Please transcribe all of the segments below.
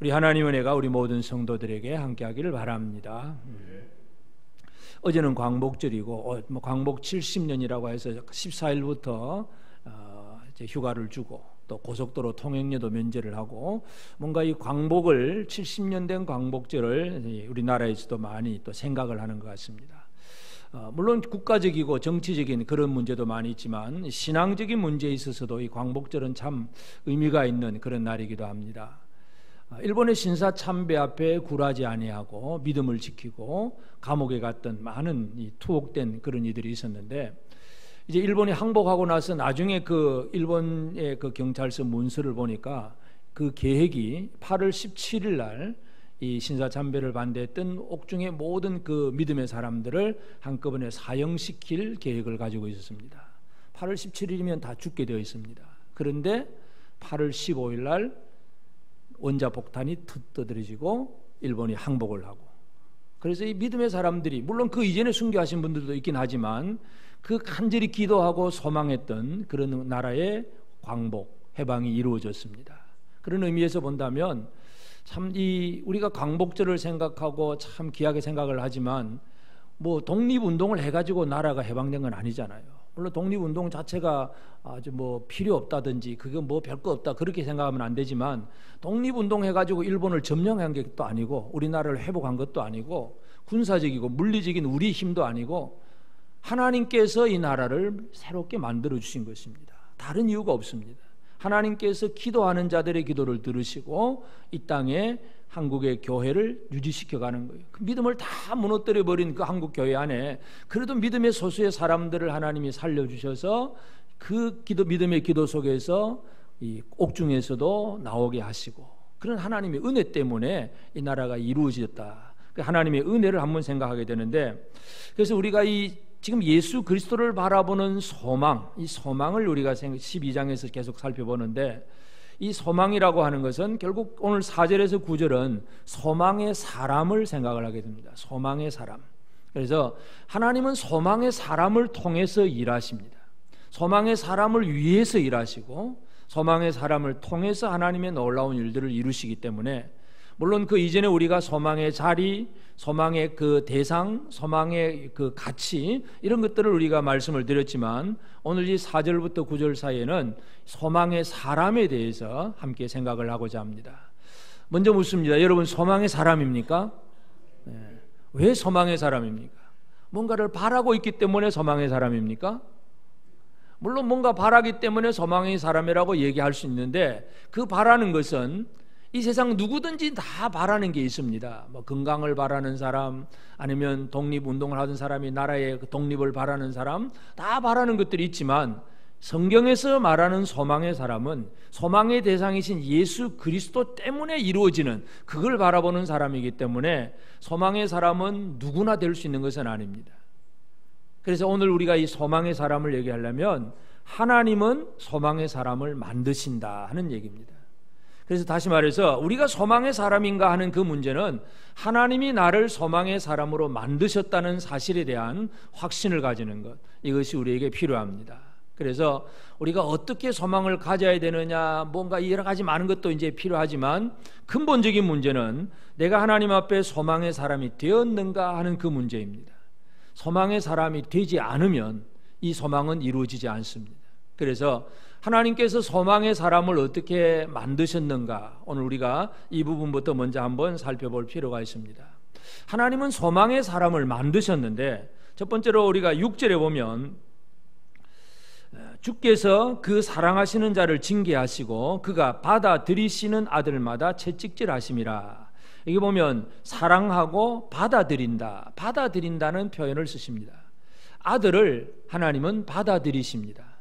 우리 하나님 은혜가 우리 모든 성도들에게 함께하기를 바랍니다. 어제는 광복절이고 광복 70년이라고 해서 14일부터 이제 휴가를 주고 또 고속도로 통행료도 면제를 하고 뭔가 이 광복을 70년 된 광복절을 우리나라에서도 많이 또 생각을 하는 것 같습니다. 물론 국가적이고 정치적인 그런 문제도 많이 있지만 신앙적인 문제에 있어서도 이 광복절은 참 의미가 있는 그런 날이기도 합니다. 일본의 신사 참배 앞에 굴하지 아니하고 믿음을 지키고 감옥에 갔던 많은 이 투옥된 그런 이들이 있었는데, 이제 일본이 항복하고 나서 나중에 그 일본의 그 경찰서 문서를 보니까 그 계획이 8월 17일 날 이 신사 참배를 반대했던 옥중의 모든 그 믿음의 사람들을 한꺼번에 사형시킬 계획을 가지고 있었습니다. 8월 17일이면 다 죽게 되어 있습니다. 그런데 8월 15일 날 원자폭탄이 터뜨려지고 일본이 항복을 하고, 그래서 이 믿음의 사람들이 물론 그 이전에 순교하신 분들도 있긴 하지만 그 간절히 기도하고 소망했던 그런 나라의 광복, 해방이 이루어졌습니다. 그런 의미에서 본다면 참 우리가 광복절을 생각하고 참 귀하게 생각을 하지만 뭐 독립운동을 해가지고 나라가 해방된 건 아니잖아요. 물론 독립운동 자체가 아주 뭐 필요 없다든지 그게 뭐 별거 없다 그렇게 생각하면 안 되지만, 독립운동 해가지고 일본을 점령한 것도 아니고 우리나라를 회복한 것도 아니고 군사적이고 물리적인 우리 힘도 아니고 하나님께서 이 나라를 새롭게 만들어 주신 것입니다. 다른 이유가 없습니다. 하나님께서 기도하는 자들의 기도를 들으시고 이 땅에 한국의 교회를 유지시켜가는 거예요. 그 믿음을 다 무너뜨려버린 그 한국 교회 안에 그래도 믿음의 소수의 사람들을 하나님이 살려주셔서 그 믿음의 기도 속에서 이 옥중에서도 나오게 하시고, 그런 하나님의 은혜 때문에 이 나라가 이루어졌다. 하나님의 은혜를 한번 생각하게 되는데, 그래서 우리가 지금 예수 그리스도를 바라보는 소망, 이 소망을 우리가 12장에서 계속 살펴보는데, 이 소망이라고 하는 것은 결국 오늘 4절에서 9절은 소망의 사람을 생각을 하게 됩니다. 소망의 사람. 그래서 하나님은 소망의 사람을 통해서 일하십니다. 소망의 사람을 위해서 일하시고 소망의 사람을 통해서 하나님의 놀라운 일들을 이루시기 때문에, 물론 그 이전에 우리가 소망의 자리, 소망의 그 대상, 소망의 그 가치, 이런 것들을 우리가 말씀을 드렸지만 오늘 이 4절부터 9절 사이에는 소망의 사람에 대해서 함께 생각을 하고자 합니다. 먼저 묻습니다. 여러분, 소망의 사람입니까? 네. 왜 소망의 사람입니까? 뭔가를 바라고 있기 때문에 소망의 사람입니까? 물론 뭔가 바라기 때문에 소망의 사람이라고 얘기할 수 있는데, 그 바라는 것은 이 세상 누구든지 다 바라는 게 있습니다. 뭐 건강을 바라는 사람, 아니면 독립운동을 하던 사람이 나라의 독립을 바라는 사람, 다 바라는 것들이 있지만 성경에서 말하는 소망의 사람은 소망의 대상이신 예수 그리스도 때문에 이루어지는, 그걸 바라보는 사람이기 때문에 소망의 사람은 누구나 될 수 있는 것은 아닙니다. 그래서 오늘 우리가 이 소망의 사람을 얘기하려면 하나님은 소망의 사람을 만드신다 하는 얘기입니다. 그래서 다시 말해서 우리가 소망의 사람인가 하는 그 문제는 하나님이 나를 소망의 사람으로 만드셨다는 사실에 대한 확신을 가지는 것, 이것이 우리에게 필요합니다. 그래서 우리가 어떻게 소망을 가져야 되느냐, 뭔가 여러 가지 많은 것도 이제 필요하지만 근본적인 문제는 내가 하나님 앞에 소망의 사람이 되었는가 하는 그 문제입니다. 소망의 사람이 되지 않으면 이 소망은 이루어지지 않습니다. 그래서 하나님께서 소망의 사람을 어떻게 만드셨는가, 오늘 우리가 이 부분부터 먼저 한번 살펴볼 필요가 있습니다. 하나님은 소망의 사람을 만드셨는데, 첫 번째로 우리가 6절에 보면 주께서 그 사랑하시는 자를 징계하시고 그가 받아들이시는 아들마다 채찍질하심이라. 여기 보면 사랑하고 받아들인다는 표현을 쓰십니다. 아들을 하나님은 받아들이십니다.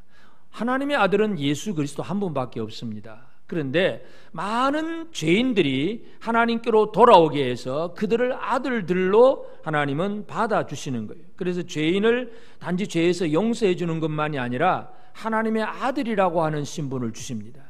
하나님의 아들은 예수 그리스도 한 분밖에 없습니다. 그런데 많은 죄인들이 하나님께로 돌아오게 해서 그들을 아들들로 하나님은 받아주시는 거예요. 그래서 죄인을 단지 죄에서 용서해 주는 것만이 아니라 하나님의 아들이라고 하는 신분을 주십니다.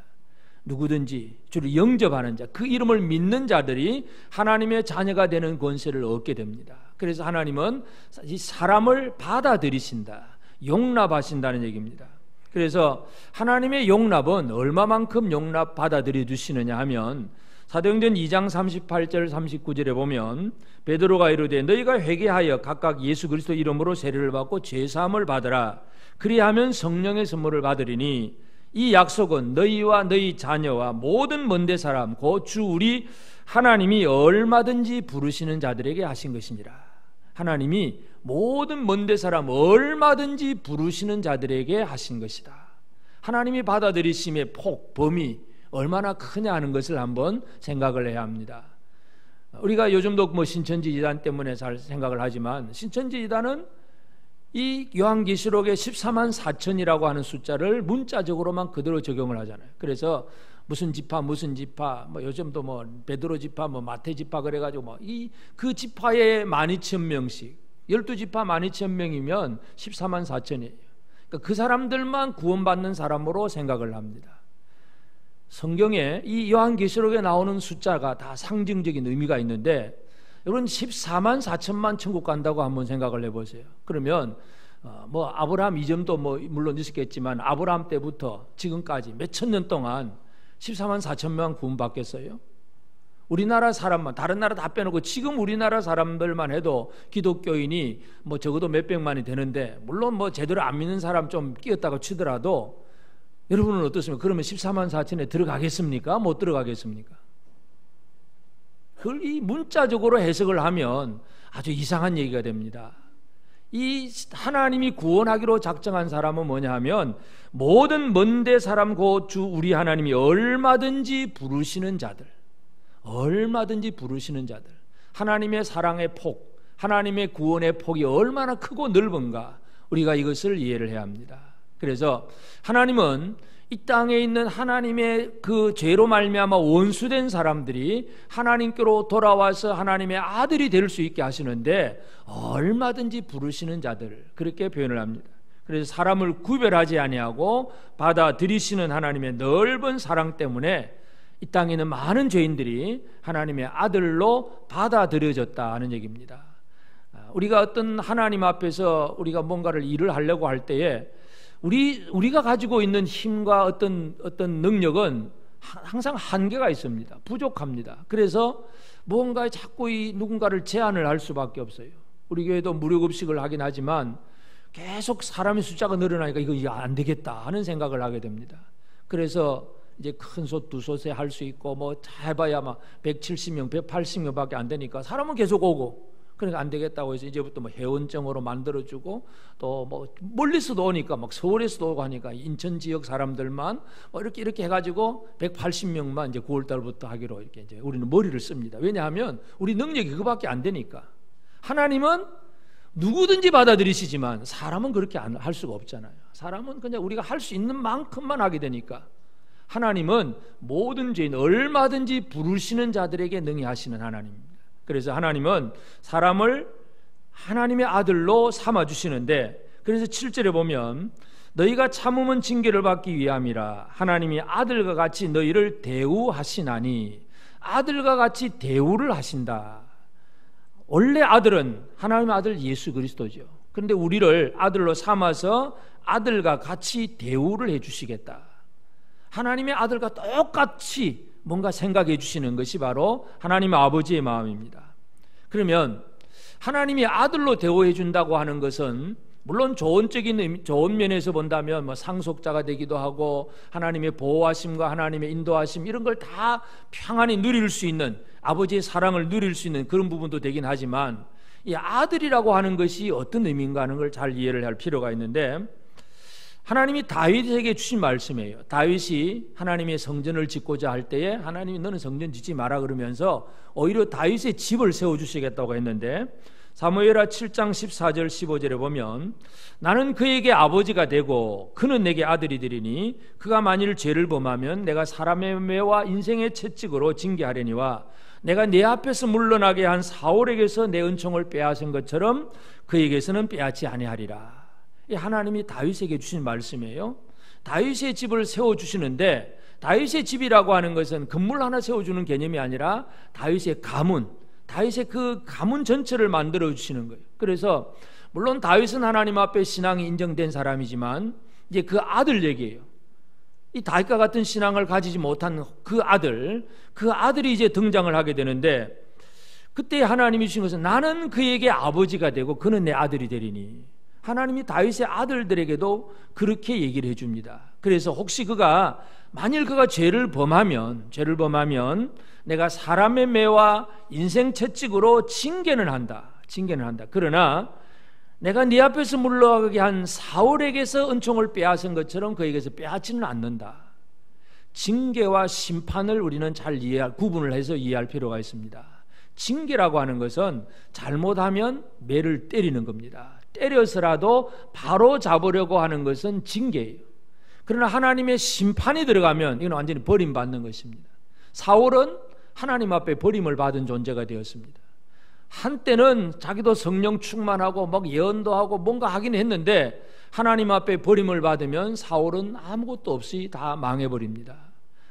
누구든지 주를 영접하는 자, 그 이름을 믿는 자들이 하나님의 자녀가 되는 권세를 얻게 됩니다. 그래서 하나님은 이 사람을 받아들이신다, 용납하신다는 얘기입니다. 그래서 하나님의 용납은 얼마만큼 용납 받아들여 주시느냐 하면 사도행전 2장 38절 39절에 보면 베드로가 이르되 너희가 회개하여 각각 예수 그리스도 이름으로 세례를 받고 죄사함을 받으라. 그리하면 성령의 선물을 받으리니 이 약속은 너희와 너희 자녀와 모든 먼데 사람 곧 주 우리 하나님이 얼마든지 부르시는 자들에게 하신 것이니라. 하나님이 모든 먼데 사람 얼마든지 부르시는 자들에게 하신 것이다. 하나님이 받아들이심의 폭, 범위 얼마나 크냐 하는 것을 한번 생각을 해야 합니다. 우리가 요즘도 뭐 신천지 이단 때문에 잘 생각을 하지만 신천지 이단은 이 요한계시록의 14만 4천이라고 하는 숫자를 문자적으로만 그대로 적용을 하잖아요. 그래서 무슨 지파 뭐 요즘도 뭐 베드로 지파 뭐 마태 지파 그래가지고 뭐 그 지파에 12,000명씩 12지파 12,000명이면 14만 4천이에요. 그러니까 그 사람들만 구원받는 사람으로 생각을 합니다. 성경에 이 요한계시록에 나오는 숫자가 다 상징적인 의미가 있는데 여러분 14만 4천만 천국 간다고 한번 생각을 해보세요. 그러면 뭐 아브라함 이전도 뭐 물론 있었겠지만 아브라함 때부터 지금까지 몇 천 년 동안 14만 4천 명 구원받겠어요? 우리나라 사람만 다른 나라 다 빼놓고 지금 우리나라 사람들만 해도 기독교인이 뭐 적어도 몇백만이 되는데 물론 뭐 제대로 안 믿는 사람 좀 끼었다고 치더라도 여러분은 어떻습니까? 그러면 14만 4천에 들어가겠습니까? 못 들어가겠습니까? 그걸 이 문자적으로 해석을 하면 아주 이상한 얘기가 됩니다. 이 하나님이 구원하기로 작정한 사람은 뭐냐 하면 모든 먼데 사람 곧 주 우리 하나님이 얼마든지 부르시는 자들, 얼마든지 부르시는 자들, 하나님의 사랑의 폭, 하나님의 구원의 폭이 얼마나 크고 넓은가 우리가 이것을 이해를 해야 합니다. 그래서 하나님은 이 땅에 있는 하나님의 그 죄로 말미암아 원수된 사람들이 하나님께로 돌아와서 하나님의 아들이 될 수 있게 하시는데 얼마든지 부르시는 자들 그렇게 표현을 합니다. 그래서 사람을 구별하지 아니하고 받아들이시는 하나님의 넓은 사랑 때문에 이 땅에 있는 많은 죄인들이 하나님의 아들로 받아들여졌다 하는 얘기입니다. 우리가 어떤 하나님 앞에서 우리가 뭔가를 일을 하려고 할 때에 우리가 가지고 있는 힘과 어떤 능력은 항상 한계가 있습니다. 부족합니다. 그래서 뭔가에 자꾸 누군가를 제한을 할 수밖에 없어요. 우리 교회도 무료급식을 하긴 하지만 계속 사람의 숫자가 늘어나니까 이거 안 되겠다 하는 생각을 하게 됩니다. 그래서 이제 큰 솥 두 솥에 할 수 있고 뭐 해봐야 막 170명, 180명밖에 안 되니까 사람은 계속 오고 그러니까 안 되겠다고 해서 이제부터 뭐 회원증으로 만들어주고 또 뭐 멀리서도 오니까 막 서울에서도 오고 하니까 인천 지역 사람들만 뭐 이렇게 해가지고 180명만 이제 9월달부터 하기로 이렇게 이제 우리는 머리를 씁니다. 왜냐하면 우리 능력이 그거밖에 안 되니까. 하나님은 누구든지 받아들이시지만 사람은 그렇게 할 수가 없잖아요. 사람은 그냥 우리가 할 수 있는 만큼만 하게 되니까. 하나님은 모든 죄인 얼마든지 부르시는 자들에게 능히 하시는 하나님입니다. 그래서 하나님은 사람을 하나님의 아들로 삼아주시는데 그래서 7절에 보면 너희가 참으면 징계를 받기 위함이라 하나님이 아들과 같이 너희를 대우하시나니 아들과 같이 대우를 하신다. 원래 아들은 하나님의 아들 예수 그리스도죠. 그런데 우리를 아들로 삼아서 아들과 같이 대우를 해주시겠다. 하나님의 아들과 똑같이 뭔가 생각해 주시는 것이 바로 하나님의 아버지의 마음입니다. 그러면 하나님이 아들로 대우해 준다고 하는 것은 물론 좋은 면에서 본다면 뭐 상속자가 되기도 하고 하나님의 보호하심과 하나님의 인도하심 이런 걸 다 평안히 누릴 수 있는 아버지의 사랑을 누릴 수 있는 그런 부분도 되긴 하지만 이 아들이라고 하는 것이 어떤 의미인가 하는 걸 잘 이해를 할 필요가 있는데 하나님이 다윗에게 주신 말씀이에요. 다윗이 하나님의 성전을 짓고자 할 때에 하나님이 너는 성전 짓지 마라 그러면서 오히려 다윗의 집을 세워주시겠다고 했는데 사무엘하 7장 14절 15절에 보면 나는 그에게 아버지가 되고 그는 내게 아들이 되리니 그가 만일 죄를 범하면 내가 사람의 매와 인생의 채찍으로 징계하려니와 내가 내 앞에서 물러나게 한 사울에게서 내 은총을 빼앗은 것처럼 그에게서는 빼앗지 아니하리라. 하나님이 다윗에게 주신 말씀이에요. 다윗의 집을 세워주시는데 다윗의 집이라고 하는 것은 건물 하나 세워주는 개념이 아니라 다윗의 가문, 다윗의 그 가문 전체를 만들어 주시는 거예요. 그래서 물론 다윗은 하나님 앞에 신앙이 인정된 사람이지만 이제 그 아들 얘기예요. 이 다윗과 같은 신앙을 가지지 못한 그 아들이 이제 등장을 하게 되는데, 그때 하나님이 주신 것은 나는 그에게 아버지가 되고 그는 내 아들이 되리니, 하나님이 다윗의 아들들에게도 그렇게 얘기를 해줍니다. 그래서 혹시 만일 그가 죄를 범하면 내가 사람의 매와 인생 채찍으로 징계는 한다. 그러나 내가 네 앞에서 물러가게 한 사울에게서 은총을 빼앗은 것처럼 그에게서 빼앗지는 않는다. 징계와 심판을 우리는 잘 구분을 해서 이해할 필요가 있습니다. 징계라고 하는 것은 잘못하면 매를 때리는 겁니다. 때려서라도 바로 잡으려고 하는 것은 징계예요. 그러나 하나님의 심판이 들어가면 이건 완전히 버림받는 것입니다. 사울은 하나님 앞에 버림을 받은 존재가 되었습니다. 한때는 자기도 성령 충만하고 막 예언도 하고 뭔가 하긴 했는데, 하나님 앞에 버림을 받으면 사울은 아무것도 없이 다 망해버립니다.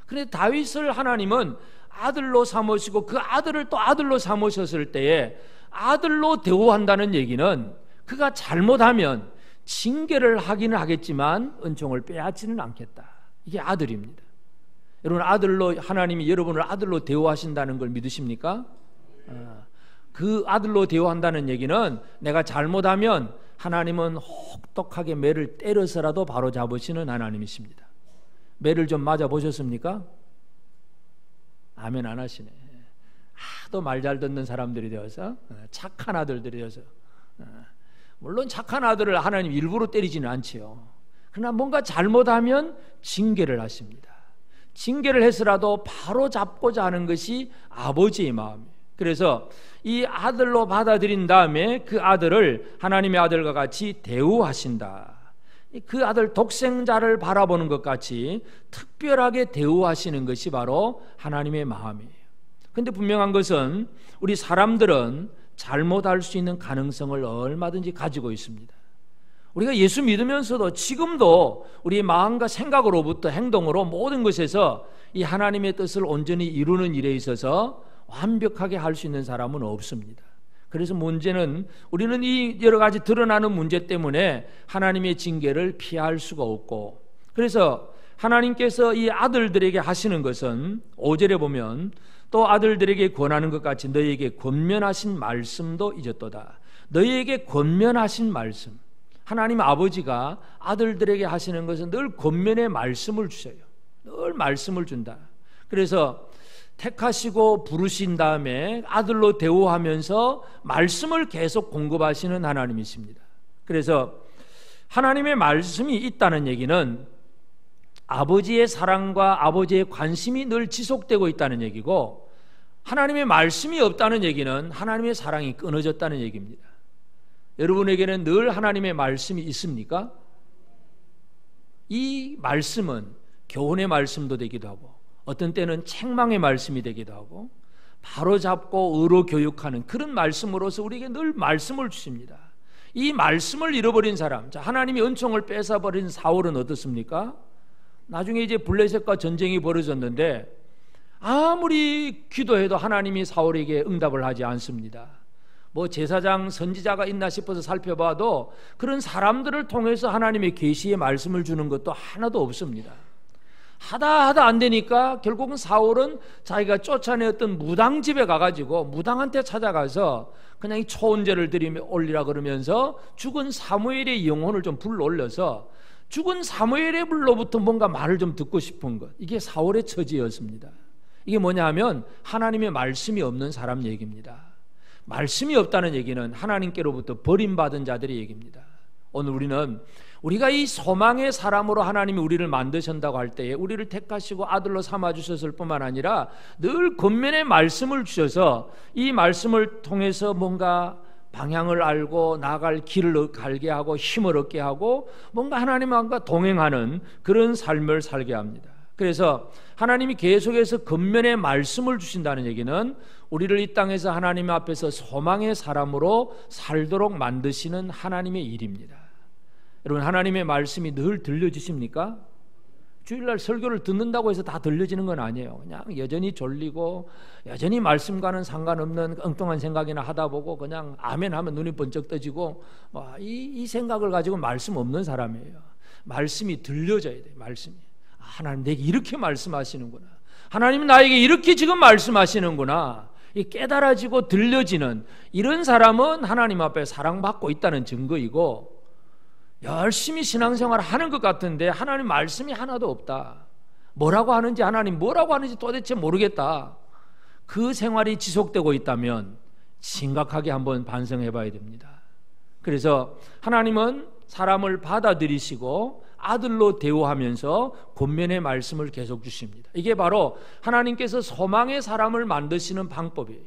그런데 다윗을 하나님은 아들로 삼으시고 그 아들을 또 아들로 삼으셨을 때에 아들로 대우한다는 얘기는 그가 잘못하면 징계를 하기는 하겠지만 은총을 빼앗지는 않겠다. 이게 아들입니다. 여러분, 하나님이 여러분을 아들로 대우하신다는 걸 믿으십니까? 그 아들로 대우한다는 얘기는 내가 잘못하면 하나님은 혹독하게 매를 때려서라도 바로 잡으시는 하나님이십니다. 매를 좀 맞아 보셨습니까? 아멘 안 하시네. 하도 말 잘 듣는 사람들이 되어서, 착한 아들들이 되어서, 물론 착한 아들을 하나님 일부러 때리지는 않지요. 그러나 뭔가 잘못하면 징계를 하십니다. 징계를 해서라도 바로 잡고자 하는 것이 아버지의 마음이에요. 그래서 이 아들로 받아들인 다음에 그 아들을 하나님의 아들과 같이 대우하신다. 그 아들 독생자를 바라보는 것 같이 특별하게 대우하시는 것이 바로 하나님의 마음이에요. 그런데 분명한 것은 우리 사람들은 잘못할 수 있는 가능성을 얼마든지 가지고 있습니다. 우리가 예수 믿으면서도 지금도 우리의 마음과 생각으로부터 행동으로 모든 것에서 이 하나님의 뜻을 온전히 이루는 일에 있어서 완벽하게 할 수 있는 사람은 없습니다. 그래서 문제는, 우리는 이 여러 가지 드러나는 문제 때문에 하나님의 징계를 피할 수가 없고, 그래서 하나님께서 이 아들들에게 하시는 것은 5절에 보면 또 아들들에게 권하는 것 같이 너희에게 권면하신 말씀도 잊었도다. 너희에게 권면하신 말씀, 하나님 아버지가 아들들에게 하시는 것은 늘 권면의 말씀을 주셔요. 늘 말씀을 준다. 그래서 택하시고 부르신 다음에 아들로 대우하면서 말씀을 계속 공급하시는 하나님이십니다. 그래서 하나님의 말씀이 있다는 얘기는 아버지의 사랑과 아버지의 관심이 늘 지속되고 있다는 얘기고, 하나님의 말씀이 없다는 얘기는 하나님의 사랑이 끊어졌다는 얘기입니다. 여러분에게는 늘 하나님의 말씀이 있습니까? 이 말씀은 교훈의 말씀도 되기도 하고, 어떤 때는 책망의 말씀이 되기도 하고, 바로잡고 의로 교육하는 그런 말씀으로서 우리에게 늘 말씀을 주십니다. 이 말씀을 잃어버린 사람, 하나님이 은총을 뺏어버린 사울은 어떻습니까? 나중에 이제 블레셋과 전쟁이 벌어졌는데 아무리 기도해도 하나님이 사울에게 응답을 하지 않습니다. 뭐 제사장 선지자가 있나 싶어서 살펴봐도 그런 사람들을 통해서 하나님의 계시의 말씀을 주는 것도 하나도 없습니다. 하다 안 되니까 결국은 사울은 자기가 쫓아내었던 무당집에 가가지고 무당한테 찾아가서 그냥 이 초언제를 올리라 그러면서 죽은 사무엘의 영혼을 좀 불러올려서 죽은 사무엘의 불로부터 뭔가 말을 좀 듣고 싶은 것, 이게 사울의 처지였습니다. 이게 뭐냐 하면 하나님의 말씀이 없는 사람 얘기입니다. 말씀이 없다는 얘기는 하나님께로부터 버림받은 자들의 얘기입니다. 오늘 우리가 이 소망의 사람으로 하나님이 우리를 만드신다고 할 때에 우리를 택하시고 아들로 삼아주셨을 뿐만 아니라 늘 권면의 말씀을 주셔서 이 말씀을 통해서 뭔가 방향을 알고 나갈 길을 갈게 하고 힘을 얻게 하고 뭔가 하나님과 동행하는 그런 삶을 살게 합니다. 그래서 하나님이 계속해서 권면의 말씀을 주신다는 얘기는 우리를 이 땅에서 하나님 앞에서 소망의 사람으로 살도록 만드시는 하나님의 일입니다. 여러분, 하나님의 말씀이 늘 들려지십니까? 주일날 설교를 듣는다고 해서 다 들려지는 건 아니에요. 그냥 여전히 졸리고 여전히 말씀과는 상관없는 엉뚱한 생각이나 하다 보고 그냥 아멘 하면 눈이 번쩍 떠지고 이 생각을 가지고 말씀 없는 사람이에요. 말씀이 들려져야 돼요. 말씀이. 하나님 내게 이렇게 말씀하시는구나. 하나님 나에게 이렇게 지금 말씀하시는구나. 깨달아지고 들려지는 이런 사람은 하나님 앞에 사랑받고 있다는 증거이고, 열심히 신앙생활을 하는 것 같은데 하나님 말씀이 하나도 없다. 뭐라고 하는지, 하나님 뭐라고 하는지 도대체 모르겠다. 그 생활이 지속되고 있다면 심각하게 한번 반성해 봐야 됩니다. 그래서 하나님은 사람을 받아들이시고 아들로 대우하면서 권면의 말씀을 계속 주십니다. 이게 바로 하나님께서 소망의 사람을 만드시는 방법이에요.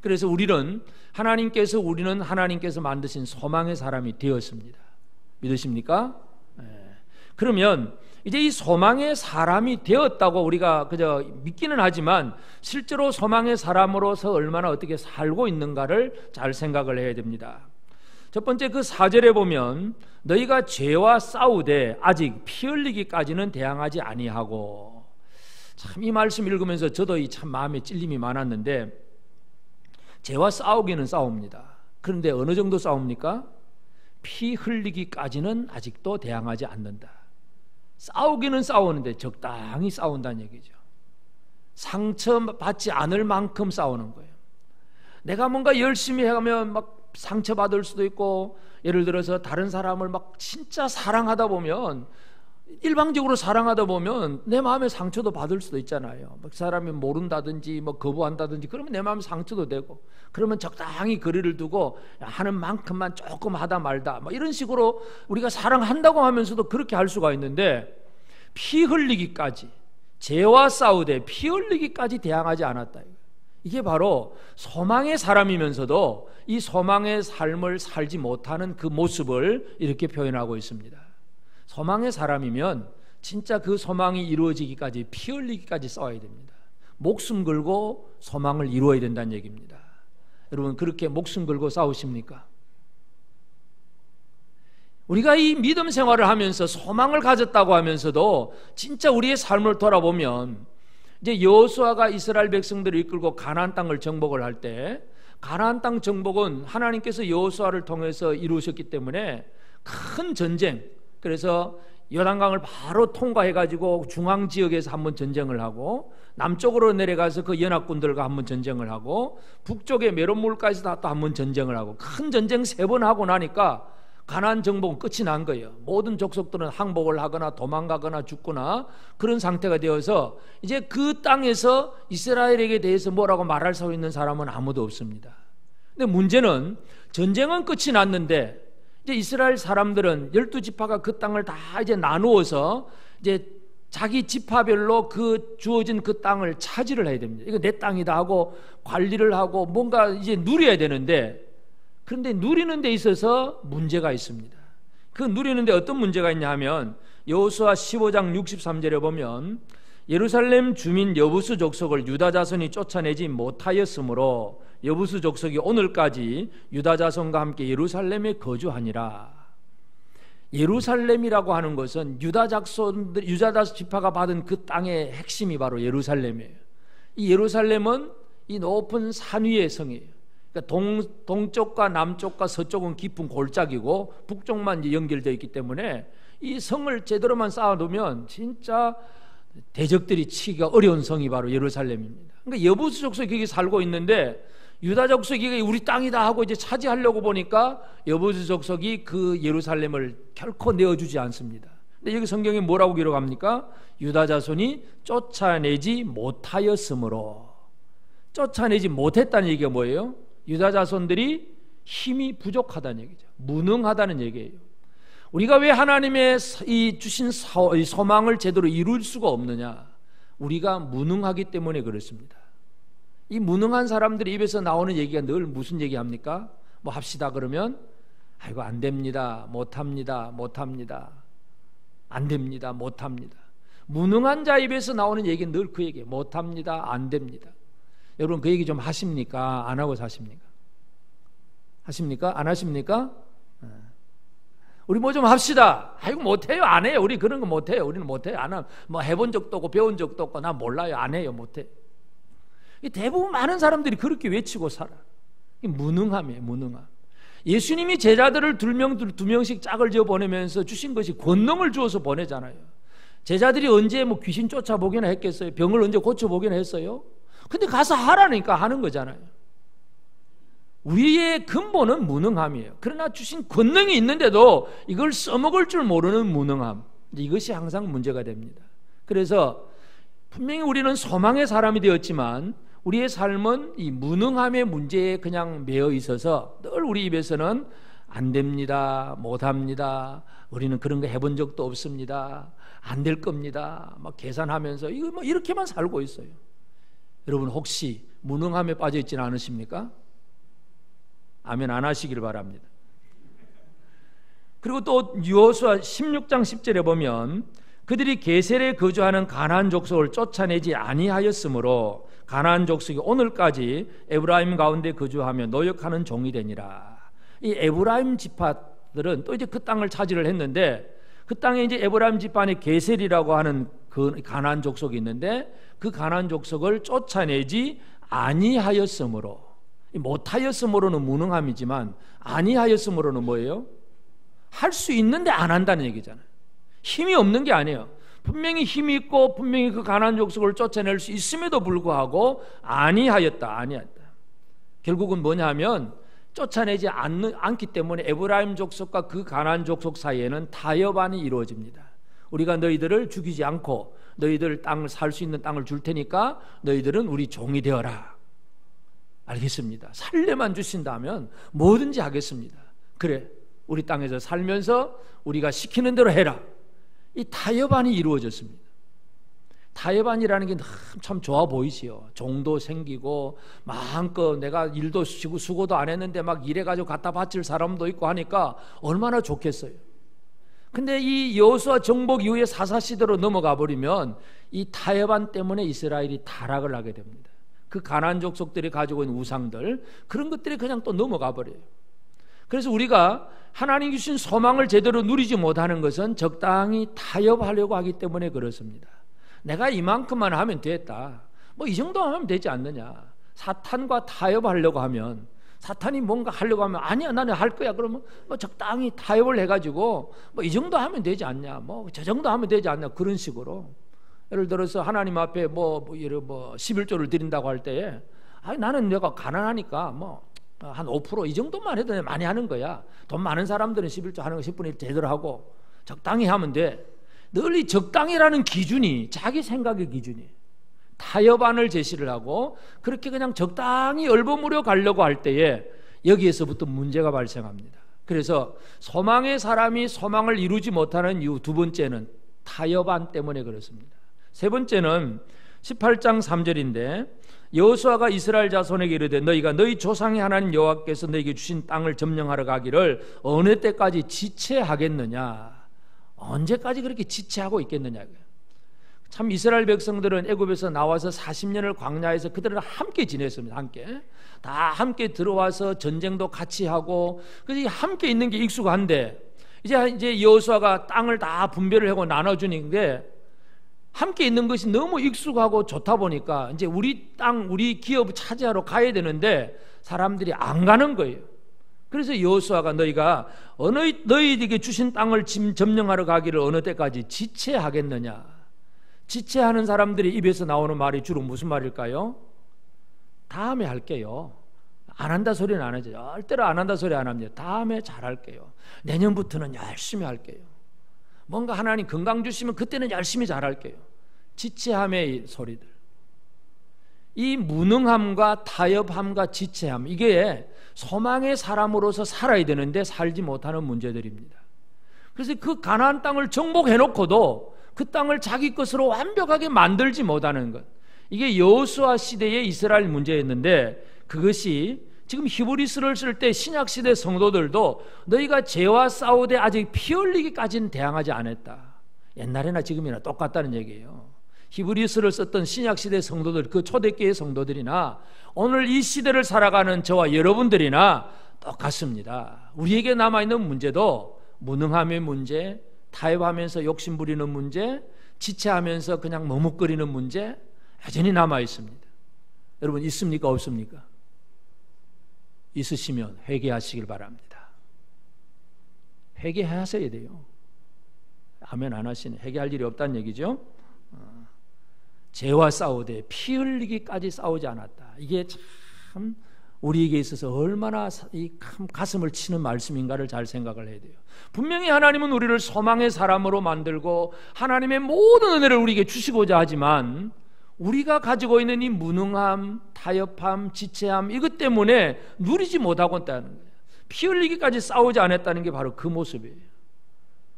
그래서 우리는 하나님께서 만드신 소망의 사람이 되었습니다. 믿으십니까? 그러면 이제 이 소망의 사람이 되었다고 우리가 그저 믿기는 하지만 실제로 소망의 사람으로서 얼마나 어떻게 살고 있는가를 잘 생각을 해야 됩니다. 첫 번째 그 4절에 보면 너희가 죄와 싸우되 아직 피 흘리기까지는 대항하지 아니하고, 참 이 말씀 읽으면서 저도 참 마음에 찔림이 많았는데, 죄와 싸우기는 싸웁니다. 그런데 어느 정도 싸웁니까? 피 흘리기까지는 아직도 대항하지 않는다. 싸우기는 싸우는데 적당히 싸운다는 얘기죠. 상처받지 않을 만큼 싸우는 거예요. 내가 뭔가 열심히 해가면 막 상처받을 수도 있고, 예를 들어서 다른 사람을 막 진짜 사랑하다 보면, 일방적으로 사랑하다 보면 내 마음에 상처도 받을 수도 있잖아요. 그 사람이 모른다든지 뭐 거부한다든지 그러면 내 마음에 상처도 되고, 그러면 적당히 거리를 두고 하는 만큼만 조금 하다 말다 뭐 이런 식으로 우리가 사랑한다고 하면서도 그렇게 할 수가 있는데, 피 흘리기까지, 죄와 싸우되 피 흘리기까지 대항하지 않았다. 이게 바로 소망의 사람이면서도 이 소망의 삶을 살지 못하는 그 모습을 이렇게 표현하고 있습니다. 소망의 사람이면 진짜 그 소망이 이루어지기까지 피 흘리기까지 싸워야 됩니다. 목숨 걸고 소망을 이루어야 된다는 얘기입니다. 여러분 그렇게 목숨 걸고 싸우십니까? 우리가 이 믿음 생활을 하면서 소망을 가졌다고 하면서도 진짜 우리의 삶을 돌아보면, 이제 여호수아가 이스라엘 백성들을 이끌고 가나안 땅을 정복을 할 때, 가나안 땅 정복은 하나님께서 여호수아를 통해서 이루셨기 때문에 큰 전쟁, 그래서 요단강을 바로 통과해가지고 중앙 지역에서 한번 전쟁을 하고, 남쪽으로 내려가서 그 연합군들과 한번 전쟁을 하고, 북쪽의 메론물가에서 또 한번 전쟁을 하고, 큰 전쟁 3번 하고 나니까 가나안 정복은 끝이 난 거예요. 모든 족속들은 항복을 하거나 도망가거나 죽거나 그런 상태가 되어서 이제 그 땅에서 이스라엘에게 대해서 뭐라고 말할 수 있는 사람은 아무도 없습니다. 근데 문제는 전쟁은 끝이 났는데 이제 이스라엘 사람들은 12지파가 그 땅을 다 이제 나누어서 이제 자기 지파별로 그 주어진 그 땅을 차지를 해야 됩니다. 이거 내 땅이다 하고 관리를 하고 뭔가 이제 누려야 되는데, 그런데 누리는 데 있어서 문제가 있습니다. 그 누리는 데 어떤 문제가 있냐 하면, 여호수아 15장 63절에 보면 예루살렘 주민 여부수 족속을 유다 자손이 쫓아내지 못하였으므로 여부수 족속이 오늘까지 유다 자손과 함께 예루살렘에 거주하니라. 예루살렘이라고 하는 것은 유다 지파가 받은 그 땅의 핵심이 바로 예루살렘이에요. 이 예루살렘은 이 높은 산 위의 성이에요. 그러니까 동쪽과 남쪽과 서쪽은 깊은 골짜기고 북쪽만 이제 연결되어 있기 때문에 이 성을 제대로만 쌓아두면 진짜 대적들이 치기가 어려운 성이 바로 예루살렘입니다. 그러니까 여부수 족속이 거기 살고 있는데, 유다 족속이 우리 땅이다 하고 이제 차지하려고 보니까 여부수 족속이 그 예루살렘을 결코 내어주지 않습니다. 근데 여기 성경에 뭐라고 기록합니까? 유다 자손이 쫓아내지 못하였으므로. 쫓아내지 못했다는 얘기가 뭐예요? 유다 자손들이 힘이 부족하다는 얘기죠. 무능하다는 얘기예요. 우리가 왜 하나님의 이 주신 소망을 제대로 이룰 수가 없느냐? 우리가 무능하기 때문에 그렇습니다. 이 무능한 사람들이 입에서 나오는 얘기가 늘 무슨 얘기합니까? 뭐 합시다 그러면 아이고 안 됩니다, 못합니다, 안 됩니다, 못합니다. 무능한 자 입에서 나오는 얘기는 늘 그 얘기예요. 못합니다, 안 됩니다. 여러분 그 얘기 좀 하십니까? 안 하고 사십니까? 하십니까? 안 하십니까? 우리 뭐 좀 합시다. 아이고 못해요, 안 해요. 우리 그런 거 못해요. 우리는 못해요. 안 하면 뭐 해본 적도 없고 배운 적도 없고 나 몰라요, 안 해요, 못해. 대부분 많은 사람들이 그렇게 외치고 살아. 무능함이에요, 무능함. 예수님이 제자들을 두 명씩 짝을 지어 보내면서 주신 것이 권능을 주어서 보내잖아요. 제자들이 언제 뭐 귀신 쫓아보기나 했겠어요? 병을 언제 고쳐보기나 했어요? 근데 가서 하라니까 하는 거잖아요. 우리의 근본은 무능함이에요. 그러나 주신 권능이 있는데도 이걸 써먹을 줄 모르는 무능함, 이것이 항상 문제가 됩니다. 그래서 분명히 우리는 소망의 사람이 되었지만 우리의 삶은 이 무능함의 문제에 그냥 매여 있어서 늘 우리 입에서는 안 됩니다, 못합니다, 우리는 그런 거 해본 적도 없습니다, 안 될 겁니다, 막 계산하면서 이거 뭐 이렇게만 살고 있어요. 여러분 혹시 무능함에 빠져 있지는 않으십니까? 아멘 안 하시길 바랍니다. 그리고 또 여호수아 16장 10절에 보면 그들이 게셀에 거주하는 가나안 족속을 쫓아내지 아니하였으므로 가나안 족속이 오늘까지 에브라임 가운데 거주하며 노역하는 종이 되니라. 이 에브라임 지파들은 또 이제 그 땅을 차지를 했는데 그 땅에 이제 에브라임 지파 안에 게셀이라고 하는 그 가나안 족속이 있는데 그 가나안 족속을 쫓아내지 아니하였으므로, 못하였으므로는 무능함이지만 아니하였으므로는 뭐예요? 할 수 있는데 안 한다는 얘기잖아요. 힘이 없는 게 아니에요. 분명히 힘이 있고 분명히 그 가나안 족속을 쫓아낼 수 있음에도 불구하고 아니하였다. 결국은 뭐냐 하면 쫓아내지 않기 때문에 에브라임 족속과 그 가나안 족속 사이에는 타협안이 이루어집니다. 우리가 너희들을 죽이지 않고 너희들 땅을 살 수 있는 땅을 줄 테니까 너희들은 우리 종이 되어라. 알겠습니다. 살려만 주신다면 뭐든지 하겠습니다. 그래, 우리 땅에서 살면서 우리가 시키는 대로 해라. 이 타협안이 이루어졌습니다. 타협안이라는 게 참 좋아 보이지요. 종도 생기고 마음껏 내가 일도 쉬고 수고도 안 했는데 막 일해가지고 갖다 바칠 사람도 있고 하니까 얼마나 좋겠어요. 근데 이 여호수아 정복 이후에 사사시대로 넘어가 버리면 이 타협안 때문에 이스라엘이 타락을 하게 됩니다. 그 가나안 족속들이 가지고 있는 우상들, 그런 것들이 그냥 또 넘어가 버려요. 그래서 우리가 하나님 주신 소망을 제대로 누리지 못하는 것은 적당히 타협하려고 하기 때문에 그렇습니다. 내가 이만큼만 하면 됐다, 뭐 이 정도 하면 되지 않느냐. 사탄과 타협하려고 하면, 사탄이 뭔가 하려고 하면 아니야 나는 할 거야 그러면 뭐 적당히 타협을 해가지고 뭐 이 정도 하면 되지 않냐, 뭐 저 정도 하면 되지 않냐, 그런 식으로. 예를 들어서 하나님 앞에 뭐 11조를 드린다고 할 때에 나는 내가 가난하니까 뭐 한 5% 이 정도만 해도 많이 하는 거야. 돈 많은 사람들은 11조 하는 거 10분의 1 제대로 하고 적당히 하면 돼. 늘 이 적당이라는 기준이 자기 생각의 기준이, 타협안을 제시를 하고 그렇게 그냥 적당히 얼버무려 가려고 할 때에 여기에서부터 문제가 발생합니다. 그래서 소망의 사람이 소망을 이루지 못하는 이유 두 번째는 타협안 때문에 그렇습니다. 세 번째는 18장 3절인데 여호수아가 이스라엘 자손에게 이르되 너희가 너희 조상의 하나님 여호와께서 너희에게 주신 땅을 점령하러 가기를 어느 때까지 지체하겠느냐. 언제까지 그렇게 지체하고 있겠느냐. 참 이스라엘 백성들은 애굽에서 나와서 40년을 광야에서 그들은 함께 지냈습니다. 다 함께 들어와서 전쟁도 같이 하고 그래서 함께 있는 게 익숙한데 이제 여호수아가 땅을 다 분배를 하고 나눠주는데 함께 있는 것이 너무 익숙하고 좋다 보니까 이제 우리 땅, 우리 기업을 차지하러 가야 되는데 사람들이 안 가는 거예요. 그래서 여호수아가 너희가 너희에게 주신 땅을 점령하러 가기를 어느 때까지 지체하겠느냐. 지체하는 사람들이 입에서 나오는 말이 주로 무슨 말일까요? 다음에 할게요. 안 한다 소리는 안 하죠. 절대로 안 한다 소리 안 합니다. 다음에 잘할게요. 내년부터는 열심히 할게요. 뭔가 하나님 건강 주시면 그때는 열심히 잘할게요. 지체함의 소리들. 이 무능함과 타협함과 지체함, 이게 소망의 사람으로서 살아야 되는데 살지 못하는 문제들입니다. 그래서 그 가나안 땅을 정복해놓고도 그 땅을 자기 것으로 완벽하게 만들지 못하는 것, 이게 여호수아 시대의 이스라엘 문제였는데 그것이 지금 히브리서를 쓸 때 신약시대 성도들도 너희가 죄와 싸우되 아직 피 흘리기까지는 대항하지 않았다. 옛날이나 지금이나 똑같다는 얘기예요. 히브리서를 썼던 신약시대 성도들, 그 초대교회 성도들이나 오늘 이 시대를 살아가는 저와 여러분들이나 똑같습니다. 우리에게 남아있는 문제도 무능함의 문제, 타협하면서 욕심 부리는 문제, 지체하면서 그냥 머뭇거리는 문제 여전히 남아있습니다. 여러분 있습니까? 없습니까? 있으시면 회개하시길 바랍니다. 회개하셔야 돼요. 아멘 안 하시네. 회개할 일이 없다는 얘기죠. 죄와 싸우되 피 흘리기까지 싸우지 않았다. 이게 참 우리에게 있어서 얼마나 이 가슴을 치는 말씀인가를 잘 생각을 해야 돼요. 분명히 하나님은 우리를 소망의 사람으로 만들고 하나님의 모든 은혜를 우리에게 주시고자 하지만 우리가 가지고 있는 이 무능함, 타협함, 지체함 이것 때문에 누리지 못하고 있다는 거예요. 피 흘리기까지 싸우지 않았다는 게 바로 그 모습이에요.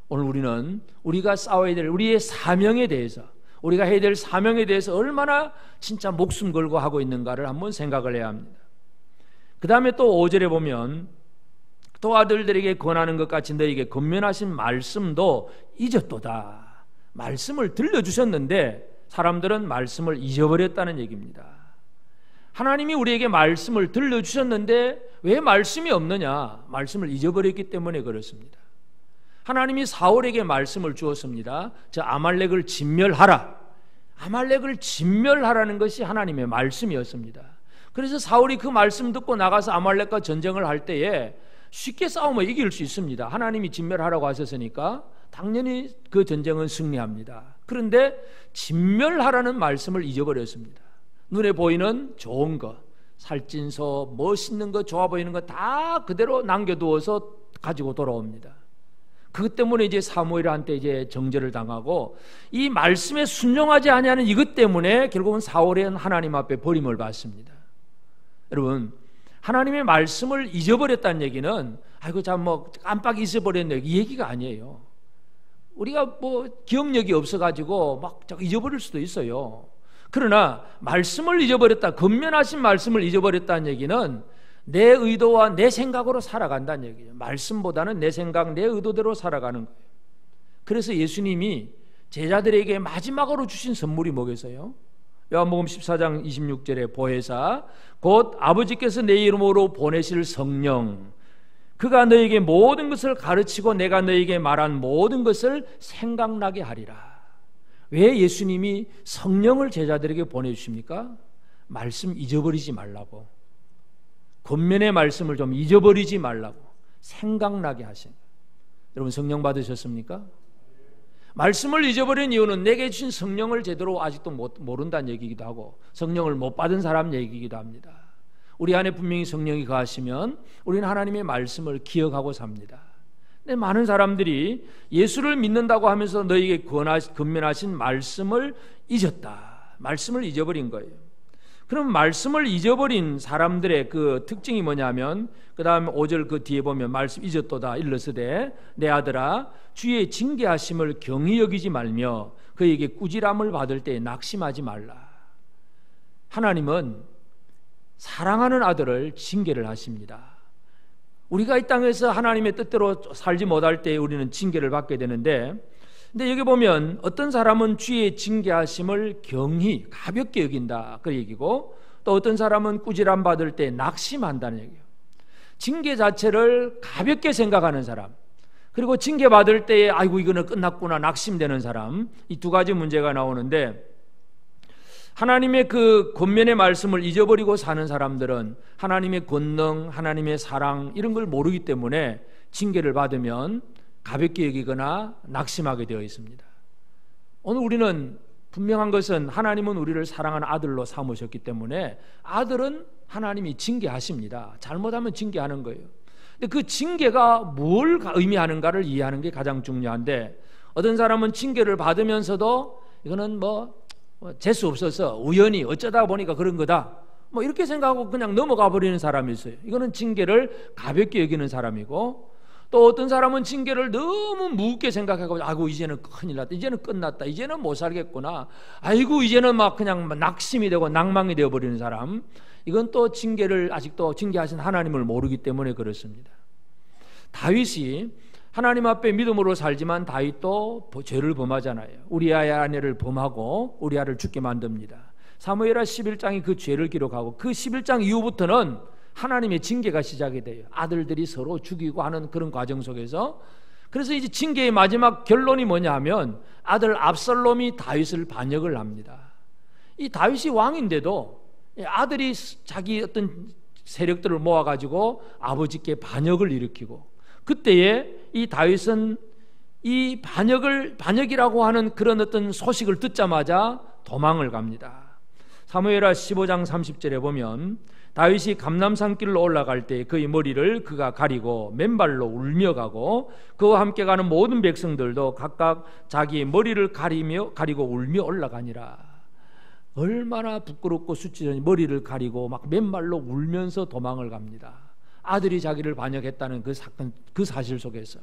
오늘 우리는 우리가 싸워야 될 우리의 사명에 대해서, 우리가 해야 될 사명에 대해서 얼마나 진짜 목숨 걸고 하고 있는가를 한번 생각을 해야 합니다. 그 다음에 또 5절에 보면 또 아들들에게 권하는 것 같이 너에게 권면하신 말씀도 잊었도다. 말씀을 들려주셨는데 사람들은 말씀을 잊어버렸다는 얘기입니다. 하나님이 우리에게 말씀을 들려주셨는데 왜 말씀이 없느냐? 말씀을 잊어버렸기 때문에 그렇습니다. 하나님이 사울에게 말씀을 주었습니다. 저 아말렉을 진멸하라. 아말렉을 진멸하라는 것이 하나님의 말씀이었습니다. 그래서 사울이 그 말씀 듣고 나가서 아말렉과 전쟁을 할 때에 쉽게 싸우면 이길 수 있습니다. 하나님이 진멸하라고 하셨으니까 당연히 그 전쟁은 승리합니다. 그런데 진멸하라는 말씀을 잊어버렸습니다. 눈에 보이는 좋은 것, 살찐소, 멋있는 것, 좋아 보이는 것 다 그대로 남겨두어서 가지고 돌아옵니다. 그것 때문에 이제 사무엘한테 이제 정죄를 당하고 이 말씀에 순종하지 아니하는 이것 때문에 결국은 사울은 하나님 앞에 버림을 받습니다. 여러분, 하나님의 말씀을 잊어버렸다는 얘기는 아이고 참 뭐 깜빡 잊어버렸네 이 얘기가 아니에요. 우리가 뭐 기억력이 없어가지고 막 잊어버릴 수도 있어요. 그러나 말씀을 잊어버렸다, 권면하신 말씀을 잊어버렸다는 얘기는 내 의도와 내 생각으로 살아간다는 얘기예요. 말씀보다는 내 생각, 내 의도대로 살아가는 거예요. 그래서 예수님이 제자들에게 마지막으로 주신 선물이 뭐겠어요? 요한복음 14장 26절에 보혜사 곧 아버지께서 내 이름으로 보내실 성령 그가 너에게 모든 것을 가르치고 내가 너에게 말한 모든 것을 생각나게 하리라. 왜 예수님이 성령을 제자들에게 보내주십니까? 말씀 잊어버리지 말라고, 권면의 말씀을 좀 잊어버리지 말라고 생각나게 하신 거예요. 여러분 성령 받으셨습니까? 말씀을 잊어버린 이유는 내게 주신 성령을 제대로 아직도 모른다는 얘기이기도 하고 성령을 못 받은 사람 얘기이기도 합니다. 우리 안에 분명히 성령이 거하시면 우리는 하나님의 말씀을 기억하고 삽니다. 근데 많은 사람들이 예수를 믿는다고 하면서 너에게 권면하신 말씀을 잊었다. 말씀을 잊어버린 거예요. 그럼 말씀을 잊어버린 사람들의 그 특징이 뭐냐면 그 다음 5절 그 뒤에 보면 말씀 잊었도다 일러스되 내 아들아 주의 징계하심을 경히 여기지 말며 그에게 꾸지람을 받을 때 낙심하지 말라. 하나님은 사랑하는 아들을 징계를 하십니다. 우리가 이 땅에서 하나님의 뜻대로 살지 못할 때 우리는 징계를 받게 되는데 근데 여기 보면 어떤 사람은 주의 징계하심을 경히 가볍게 여긴다 그 얘기고 또 어떤 사람은 꾸지람 받을 때 낙심한다는 얘기예요. 징계 자체를 가볍게 생각하는 사람 그리고 징계 받을 때에 아이고 이거는 끝났구나 낙심되는 사람 이 두 가지 문제가 나오는데 하나님의 그 권면의 말씀을 잊어버리고 사는 사람들은 하나님의 권능, 하나님의 사랑 이런 걸 모르기 때문에 징계를 받으면 가볍게 여기거나 낙심하게 되어 있습니다. 오늘 우리는 분명한 것은 하나님은 우리를 사랑하는 아들로 삼으셨기 때문에 아들은 하나님이 징계하십니다. 잘못하면 징계하는 거예요. 근데 그 징계가 뭘 의미하는가를 이해하는 게 가장 중요한데 어떤 사람은 징계를 받으면서도 이거는 뭐 재수 없어서 우연히 어쩌다 보니까 그런 거다 뭐 이렇게 생각하고 그냥 넘어가 버리는 사람이 있어요. 이거는 징계를 가볍게 여기는 사람이고 또 어떤 사람은 징계를 너무 무겁게 생각하고 아이고 이제는 큰일 났다, 이제는 끝났다, 이제는 못 살겠구나, 아이고 이제는 막 그냥 낙심이 되고 낭망이 되어버리는 사람, 이건 또 징계를 아직도 징계하신 하나님을 모르기 때문에 그렇습니다. 다윗이 하나님 앞에 믿음으로 살지만 다윗도 죄를 범하잖아요. 우리아의 아내를 범하고 우리아를 죽게 만듭니다. 사무엘하 11장이 그 죄를 기록하고 그 11장 이후부터는 하나님의 징계가 시작이 돼요. 아들들이 서로 죽이고 하는 그런 과정 속에서. 그래서 이제 징계의 마지막 결론이 뭐냐 하면 아들 압살롬이 다윗을 반역을 합니다. 이 다윗이 왕인데도 아들이 자기 어떤 세력들을 모아가지고 아버지께 반역을 일으키고 그때에 이 다윗은 이 반역이라고 하는 그런 어떤 소식을 듣자마자 도망을 갑니다. 사무엘하 15장 30절에 보면 다윗이 감람산길로 올라갈 때 그의 머리를 그가 가리고 맨발로 울며 가고 그와 함께 가는 모든 백성들도 각각 자기의 머리를 가리고 울며 올라가니라. 얼마나 부끄럽고 수치스러운 머리를 가리고 막 맨발로 울면서 도망을 갑니다. 아들이 자기를 반역했다는 그 사건, 그 사실 속에서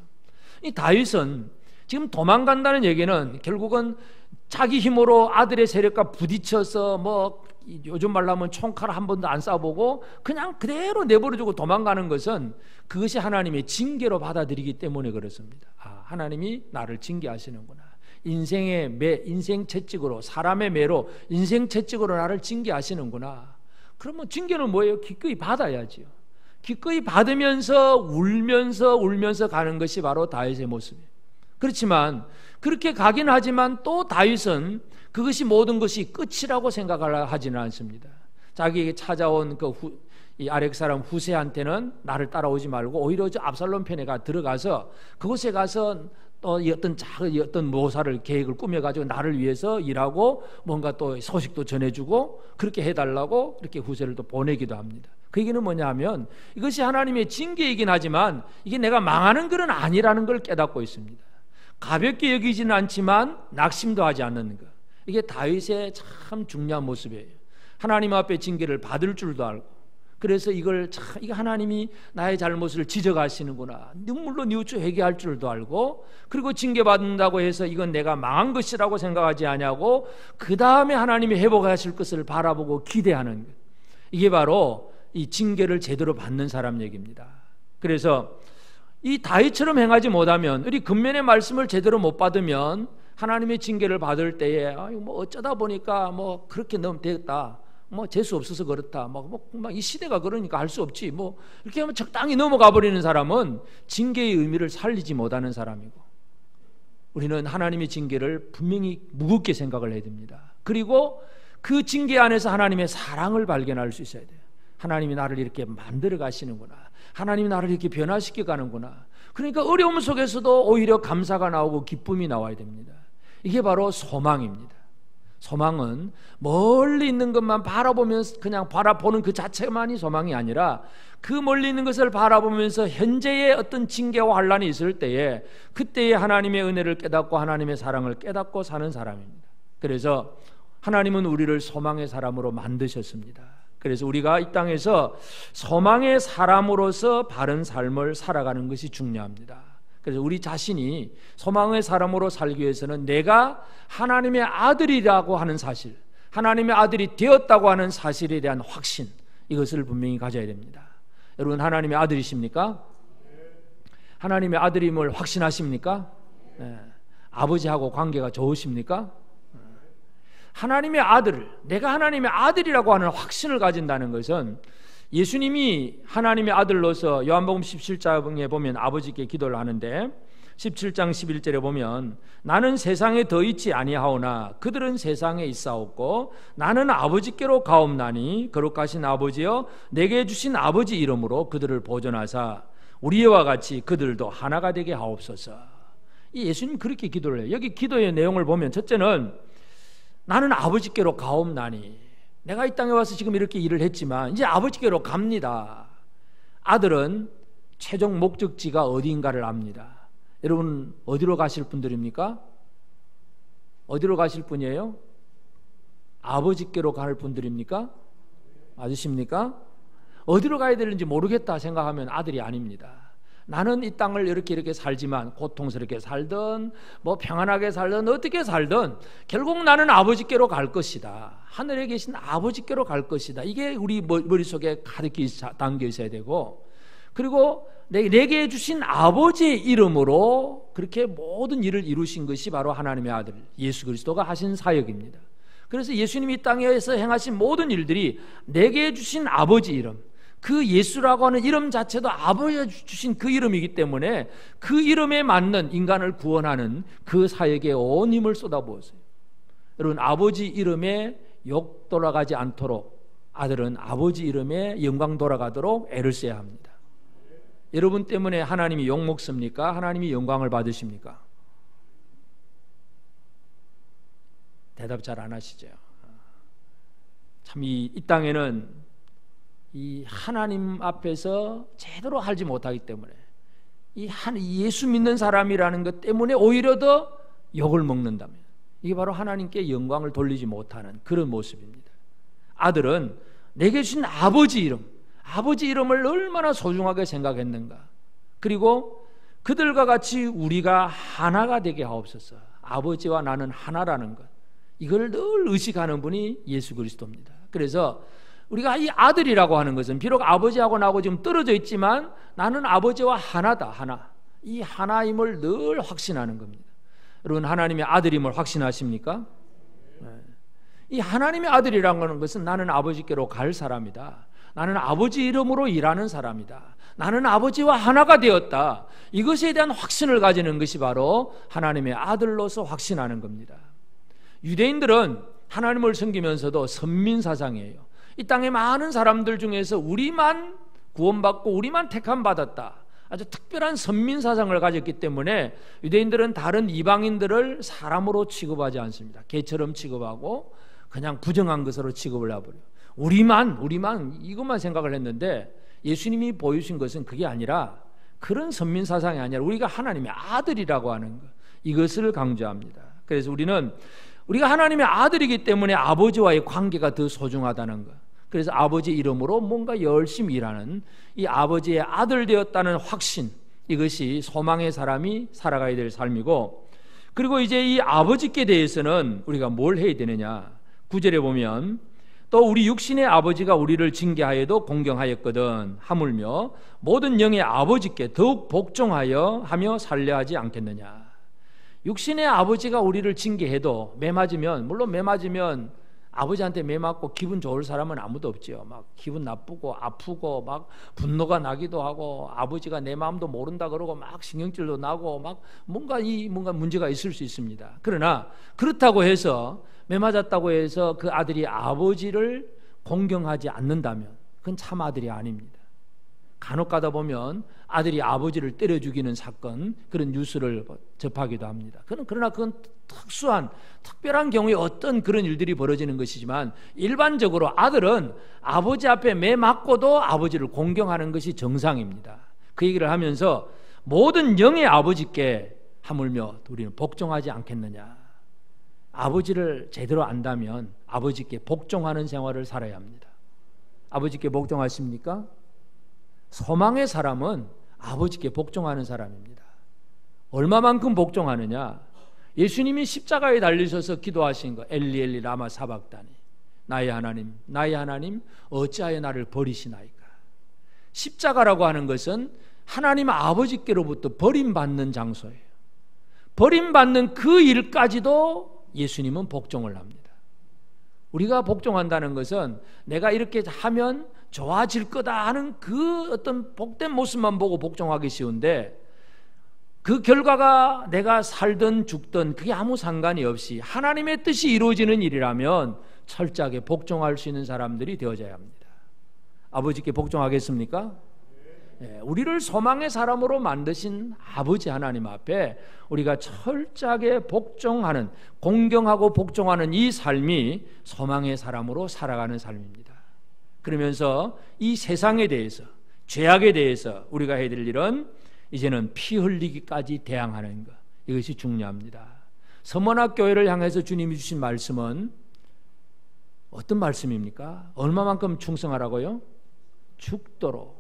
이 다윗은 지금 도망간다는 얘기는 결국은 자기 힘으로 아들의 세력과 부딪혀서 뭐 요즘 말로 하면 총칼 한 번도 안 쏴보고 그냥 그대로 내버려두고 도망가는 것은 그것이 하나님의 징계로 받아들이기 때문에 그렇습니다. 하나님이 나를 징계하시는구나. 인생 채찍으로, 사람의 매로 인생 채찍으로 나를 징계하시는구나. 그러면 징계는 뭐예요? 기꺼이 받아야지요. 기꺼이 받으면서 울면서 가는 것이 바로 다윗의 모습이에요. 그렇지만 그렇게 가긴 하지만 또 다윗은 그것이 모든 것이 끝이라고 생각을 하지는 않습니다. 자기에게 찾아온 이 아렉 사람 후세한테는 나를 따라오지 말고 오히려 저 압살롬 편에 들어가서 그곳에 가서 또 어떤 모사를 계획을 꾸며가지고 나를 위해서 일하고 뭔가 또 소식도 전해주고 그렇게 해달라고 이렇게 후세를 또 보내기도 합니다. 그 얘기는 뭐냐면 이것이 하나님의 징계이긴 하지만 이게 내가 망하는 것은 아니라는 걸 깨닫고 있습니다. 가볍게 여기지는 않지만 낙심도 하지 않는 것. 이게 다윗의 참 중요한 모습이에요. 하나님 앞에 징계를 받을 줄도 알고 그래서 이게 하나님이 나의 잘못을 지적하시는구나. 눈물로 뉘우쳐 회개할 줄도 알고 그리고 징계받는다고 해서 이건 내가 망한 것이라고 생각하지 않냐고 그 다음에 하나님이 회복하실 것을 바라보고 기대하는 것. 이게 바로 이 징계를 제대로 받는 사람 얘기입니다. 그래서 이 다윗처럼 행하지 못하면 우리 근면의 말씀을 제대로 못 받으면 하나님의 징계를 받을 때에 뭐 어쩌다 보니까 뭐 그렇게 너무 되었다. 뭐 재수 없어서 그렇다. 이 시대가 그러니까 할 수 없지. 뭐 이렇게 하면 적당히 넘어가 버리는 사람은 징계의 의미를 살리지 못하는 사람이고 우리는 하나님의 징계를 분명히 무겁게 생각을 해야 됩니다. 그리고 그 징계 안에서 하나님의 사랑을 발견할 수 있어야 돼요. 하나님이 나를 이렇게 만들어 가시는구나. 하나님이 나를 이렇게 변화시켜 가는구나. 그러니까 어려움 속에서도 오히려 감사가 나오고 기쁨이 나와야 됩니다. 이게 바로 소망입니다. 소망은 멀리 있는 것만 바라보면서 그냥 바라보는 그 자체만이 소망이 아니라 그 멀리 있는 것을 바라보면서 현재의 어떤 징계와 환난이 있을 때에 그때의 하나님의 은혜를 깨닫고 하나님의 사랑을 깨닫고 사는 사람입니다. 그래서 하나님은 우리를 소망의 사람으로 만드셨습니다. 그래서 우리가 이 땅에서 소망의 사람으로서 바른 삶을 살아가는 것이 중요합니다. 그래서 우리 자신이 소망의 사람으로 살기 위해서는 내가 하나님의 아들이라고 하는 사실, 하나님의 아들이 되었다고 하는 사실에 대한 확신, 이것을 분명히 가져야 됩니다. 여러분 하나님의 아들이십니까? 하나님의 아들임을 확신하십니까? 네. 아버지하고 관계가 좋으십니까? 하나님의 아들을, 내가 하나님의 아들이라고 하는 확신을 가진다는 것은 예수님이 하나님의 아들로서 요한복음 17장에 보면 아버지께 기도를 하는데 17장 11절에 보면 나는 세상에 더 있지 아니하오나 그들은 세상에 있사옵고 나는 아버지께로 가옵나니 거룩하신 아버지여 내게 주신 아버지 이름으로 그들을 보존하사 우리와 같이 그들도 하나가 되게 하옵소서. 이 예수님 그렇게 기도를 해요. 여기 기도의 내용을 보면 첫째는 나는 아버지께로 가옵나니 내가 이 땅에 와서 지금 이렇게 일을 했지만 이제 아버지께로 갑니다. 아들은 최종 목적지가 어디인가를 압니다. 여러분 어디로 가실 분들입니까? 어디로 가실 분이에요? 아버지께로 갈 분들입니까? 맞으십니까? 어디로 가야 되는지 모르겠다 생각하면 아들이 아닙니다. 나는 이 땅을 이렇게 살지만 고통스럽게 살든 뭐 평안하게 살든 어떻게 살든 결국 나는 아버지께로 갈 것이다. 하늘에 계신 아버지께로 갈 것이다. 이게 우리 머릿속에 가득히 담겨 있어야 되고 그리고 내게 주신 아버지의 이름으로 그렇게 모든 일을 이루신 것이 바로 하나님의 아들 예수 그리스도가 하신 사역입니다. 그래서 예수님이 이 땅에서 행하신 모든 일들이 내게 주신 아버지 이름 그 예수라고 하는 이름 자체도 아버지가 주신 그 이름이기 때문에 그 이름에 맞는 인간을 구원하는 그 사역에 온 힘을 쏟아부었어요. 여러분 아버지 이름에 욕 돌아가지 않도록 아들은 아버지 이름에 영광 돌아가도록 애를 써야 합니다. 여러분 때문에 하나님이 욕 먹습니까? 하나님이 영광을 받으십니까? 대답 잘 안 하시죠. 참 이 땅에는 이 하나님 앞에서 제대로 알지 못하기 때문에 이 예수 믿는 사람이라는 것 때문에 오히려 더 욕을 먹는다면 이게 바로 하나님께 영광을 돌리지 못하는 그런 모습입니다. 아들은 내게 주신 아버지 이름을 얼마나 소중하게 생각했는가. 그리고 그들과 같이 우리가 하나가 되게 하옵소서. 아버지와 나는 하나라는 것, 이걸 늘 의식하는 분이 예수 그리스도입니다. 그래서 우리가 이 아들이라고 하는 것은 비록 아버지하고 나하고 지금 떨어져 있지만 나는 아버지와 하나다, 하나. 이 하나임을 늘 확신하는 겁니다. 여러분, 하나님의 아들임을 확신하십니까? 이 하나님의 아들이라는 것은 나는 아버지께로 갈 사람이다, 나는 아버지 이름으로 일하는 사람이다, 나는 아버지와 하나가 되었다, 이것에 대한 확신을 가지는 것이 바로 하나님의 아들로서 확신하는 겁니다. 유대인들은 하나님을 섬기면서도 선민사상이에요. 이 땅의 많은 사람들 중에서 우리만 구원받고 우리만 택함받았다, 아주 특별한 선민사상을 가졌기 때문에 유대인들은 다른 이방인들을 사람으로 취급하지 않습니다. 개처럼 취급하고 그냥 부정한 것으로 취급을 해버려요. 우리만 이것만 생각을 했는데 예수님이 보여주신 것은 그게 아니라, 그런 선민사상이 아니라 우리가 하나님의 아들이라고 하는 것, 이것을 강조합니다. 그래서 우리가 하나님의 아들이기 때문에 아버지와의 관계가 더 소중하다는 것, 그래서 아버지 이름으로 뭔가 열심히 일하는 이 아버지의 아들 되었다는 확신, 이것이 소망의 사람이 살아가야 될 삶이고, 그리고 이제 이 아버지께 대해서는 우리가 뭘 해야 되느냐. 9절에 보면 또 우리 육신의 아버지가 우리를 징계하여도 공경하였거든 하물며 모든 영의 아버지께 더욱 복종하여 하며 살려하지 않겠느냐. 육신의 아버지가 우리를 징계해도 물론 매 맞으면 아버지한테 매 맞고 기분 좋을 사람은 아무도 없지요. 막 기분 나쁘고 아프고 막 분노가 나기도 하고, 아버지가 내 마음도 모른다 그러고 막 신경질도 나고 막 뭔가 문제가 있을 수 있습니다. 그러나 그렇다고 해서 매 맞았다고 해서 그 아들이 아버지를 공경하지 않는다면 그건 참 아들이 아닙니다. 간혹 가다 보면 아들이 아버지를 때려 죽이는 사건, 그런 뉴스를 접하기도 합니다. 그러나 그건 특별한 경우에 어떤 그런 일들이 벌어지는 것이지만, 일반적으로 아들은 아버지 앞에 매 맞고도 아버지를 공경하는 것이 정상입니다. 그 얘기를 하면서 모든 영의 아버지께 하물며 우리는 복종하지 않겠느냐. 아버지를 제대로 안다면 아버지께 복종하는 생활을 살아야 합니다. 아버지께 복종하십니까? 소망의 사람은 아버지께 복종하는 사람입니다. 얼마만큼 복종하느냐. 예수님이 십자가에 달리셔서 기도하신 거, 엘리 엘리 라마 사박다니, 나의 하나님 어찌하여 나를 버리시나이까. 십자가라고 하는 것은 하나님 아버지께로부터 버림받는 장소예요. 버림받는 그 일까지도 예수님은 복종을 합니다. 우리가 복종한다는 것은 내가 이렇게 하면 좋아질 거다 하는 그 어떤 복된 모습만 보고 복종하기 쉬운데, 그 결과가 내가 살든 죽든 그게 아무 상관이 없이 하나님의 뜻이 이루어지는 일이라면 철저하게 복종할 수 있는 사람들이 되어져야 합니다. 아버지께 복종하겠습니까? 우리를 소망의 사람으로 만드신 아버지 하나님 앞에 우리가 철저하게 복종하는, 공경하고 복종하는 이 삶이 소망의 사람으로 살아가는 삶입니다. 그러면서 이 세상에 대해서, 죄악에 대해서 우리가 해야 될 일은 이제는 피 흘리기까지 대항하는 것, 이것이 중요합니다. 서문학 교회를 향해서 주님이 주신 말씀은 어떤 말씀입니까? 얼마만큼 충성하라고요? 죽도록.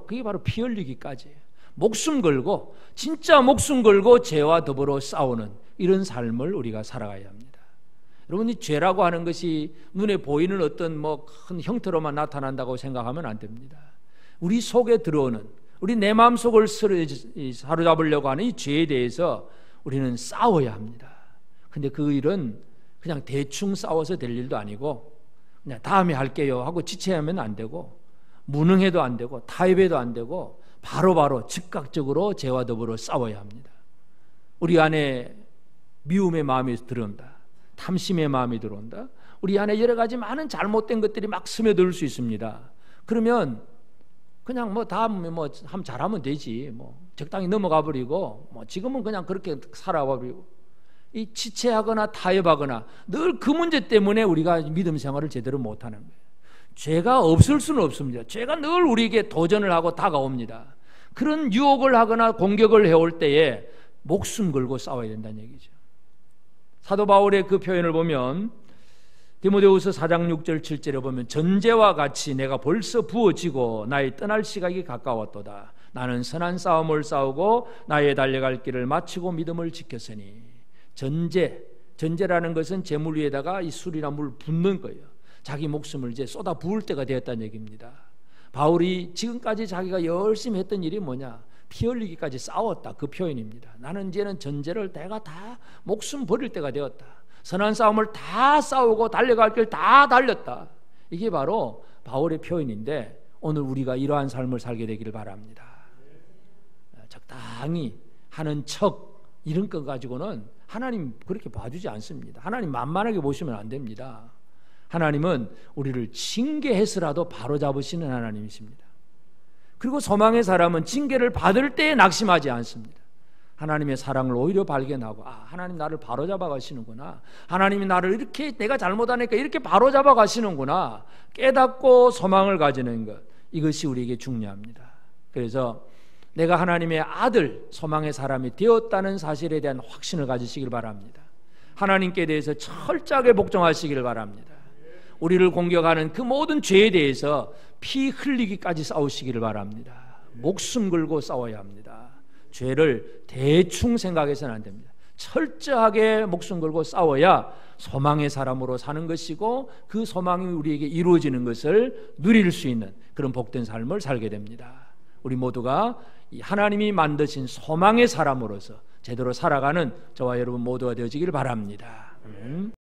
그게 바로 피 흘리기까지예요. 목숨 걸고, 진짜 목숨 걸고 죄와 더불어 싸우는 이런 삶을 우리가 살아가야 합니다. 여러분, 이 죄라고 하는 것이 눈에 보이는 어떤 큰 형태로만 나타난다고 생각하면 안 됩니다. 우리 속에 들어오는, 우리 내 마음속을 사로잡으려고 하는 이 죄에 대해서 우리는 싸워야 합니다. 근데 그 일은 그냥 대충 싸워서 될 일도 아니고, 그냥 다음에 할게요 하고 지체하면 안 되고, 무능해도 안 되고, 타협해도 안 되고, 바로바로 즉각적으로 죄와 더불어 싸워야 합니다. 우리 안에 미움의 마음이 들어온다, 탐심의 마음이 들어온다, 우리 안에 여러 가지 많은 잘못된 것들이 막 스며들 수 있습니다. 그러면 그냥 다음에 잘하면 되지, 적당히 넘어가 버리고, 지금은 그냥 그렇게 살아와 버리고, 이 지체하거나 타협하거나 늘 그 문제 때문에 우리가 믿음 생활을 제대로 못하는 거예요. 죄가 없을 수는 없습니다. 죄가 늘 우리에게 도전을 하고 다가옵니다. 그런 유혹을 하거나 공격을 해올 때에 목숨 걸고 싸워야 된다는 얘기죠. 사도 바울의 그 표현을 보면 디모데후서 4장 6절 7절에 보면 전제와 같이 내가 벌써 부어지고 나의 떠날 시각이 가까웠도다. 나는 선한 싸움을 싸우고 나의 달려갈 길을 마치고 믿음을 지켰으니. 전제라는 것은 재물 위에다가 이 술이나 물 붓는 거예요. 자기 목숨을 이제 쏟아 부을 때가 되었다는 얘기입니다. 바울이 지금까지 자기가 열심히 했던 일이 뭐냐? 피 흘리기까지 싸웠다. 그 표현입니다. 나는 이제는 전제를 내가 다 목숨 버릴 때가 되었다. 선한 싸움을 다 싸우고 달려갈 길 다 달렸다. 이게 바로 바울의 표현인데 오늘 우리가 이러한 삶을 살게 되기를 바랍니다. 적당히 하는 척 이런 것 가지고는 하나님 그렇게 봐주지 않습니다. 하나님 만만하게 보시면 안 됩니다. 하나님은 우리를 징계해서라도 바로잡으시는 하나님이십니다. 그리고 소망의 사람은 징계를 받을 때에 낙심하지 않습니다. 하나님의 사랑을 오히려 발견하고 하나님 나를 바로잡아 가시는구나. 하나님이 나를 이렇게 내가 잘못하니까 이렇게 바로잡아 가시는구나. 깨닫고 소망을 가지는 것, 이것이 우리에게 중요합니다. 그래서 내가 하나님의 아들, 소망의 사람이 되었다는 사실에 대한 확신을 가지시길 바랍니다. 하나님께 대해서 철저하게 복종하시기를 바랍니다. 우리를 공격하는 그 모든 죄에 대해서 피 흘리기까지 싸우시기를 바랍니다. 목숨 걸고 싸워야 합니다. 죄를 대충 생각해서는 안 됩니다. 철저하게 목숨 걸고 싸워야 소망의 사람으로 사는 것이고 그 소망이 우리에게 이루어지는 것을 누릴 수 있는 그런 복된 삶을 살게 됩니다. 우리 모두가 하나님이 만드신 소망의 사람으로서 제대로 살아가는 저와 여러분 모두가 되어지기를 바랍니다.